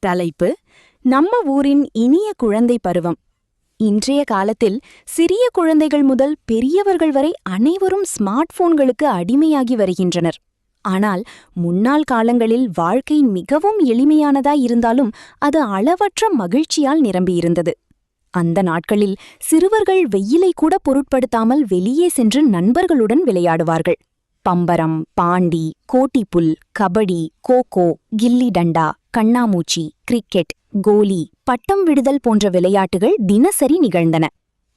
தலைப்பு: நம்ம ஊரின் இனிய குழந்தை பருவம். இன்றைய காலத்தில் சிறிய குழந்தைகள் முதல் பெரியவர்கள் வரை அனைவரும் ஸ்மார்ட் போன்களுக்கு அடிமையாகி வருகின்றனர். ஆனால் முன்னாள் காலங்களில் வாழ்க்கை மிகவும் எளிமையானதாய் இருந்தாலும் அது அளவற்ற மகிழ்ச்சியால் நிரம்பியிருந்தது. அந்த நாட்களில் சிறுவர்கள் வெயிலை கூட பொருட்படுத்தாமல் வெளியே சென்று நண்பர்களுடன் விளையாடுவார்கள். பம்பரம், பாண்டி, கோட்டிப்புல், கபடி, கோகோ, கில்லி டண்டா, கண்ணாமூச்சி, கிரிக்கெட், கோலி, பட்டம் விடுதல் போன்ற விளையாட்டுகள் தினசரி நிகழ்ந்தன.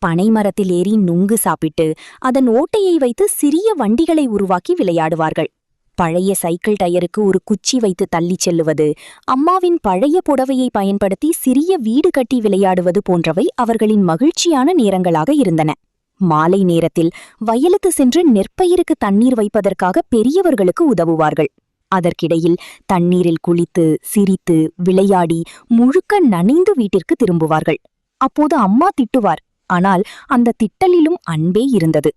பனைமரத்தில் ஏறி நுங்கு சாப்பிட்டு அதன் ஓட்டையை வைத்து சிறிய வண்டிகளை உருவாக்கி விளையாடுவார்கள். பழைய சைக்கிள் டயருக்கு ஒரு குச்சி வைத்து தள்ளிச் செல்லுவது, அம்மாவின் பழைய புடவையை பயன்படுத்தி சிறிய வீடு கட்டி விளையாடுவது போன்றவை அவர்களின் மகிழ்ச்சியான நேரங்களாக இருந்தன. மாலை நேரத்தில் வயலுக்கு சென்று நெற்பயிருக்கு தண்ணீர் வைப்பதற்காக பெரியவர்களுக்கு உதவுவார்கள். அதற்கிடையில் தண்ணீரில் குளித்து, சிரித்து, விளையாடி முழுக்க நனைந்து வீட்டிற்கு திரும்புவார்கள். அப்போது அம்மா திட்டுவார். ஆனால் அந்த திட்டலிலும் அன்பே இருந்தது.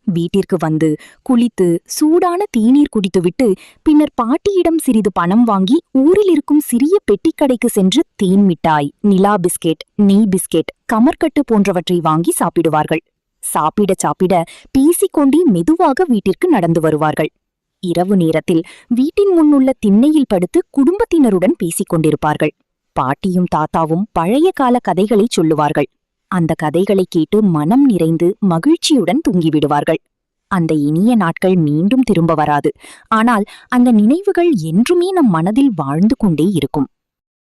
வீட்டிற்கு வந்து குளித்து சூடான தீநீர் குடித்துவிட்டு பின்னர் பாட்டியிடம் சிறிது பணம் வாங்கி ஊரில் இருக்கும் சிறிய பெட்டிக்கடைக்கு சென்று தேன் மிட்டாய், நிலா பிஸ்கெட், நெய் பிஸ்கெட், கமர்கட்டு போன்றவற்றை வாங்கி சாப்பிடுவார்கள். சாப்பிட சாப்பிட பேசிக்கொண்டே மெதுவாக வீட்டிற்கு நடந்து வருவார்கள். இரவு நேரத்தில் வீட்டின் முன்னுள்ள திண்ணையில் படுத்து குடும்பத்தினருடன் பேசிக் கொண்டிருப்பார்கள். பாட்டியும் தாத்தாவும் பழைய கால கதைகளை சொல்லுவார்கள். அந்த கதைகளை கேட்டு மனம் நிறைந்து மகிழ்ச்சியுடன் தூங்கிவிடுவார்கள். அந்த இனிய நாட்கள் மீண்டும் திரும்ப வராது. ஆனால் அந்த நினைவுகள் என்றுமே நம் மனதில் வாழ்ந்து கொண்டே இருக்கும்.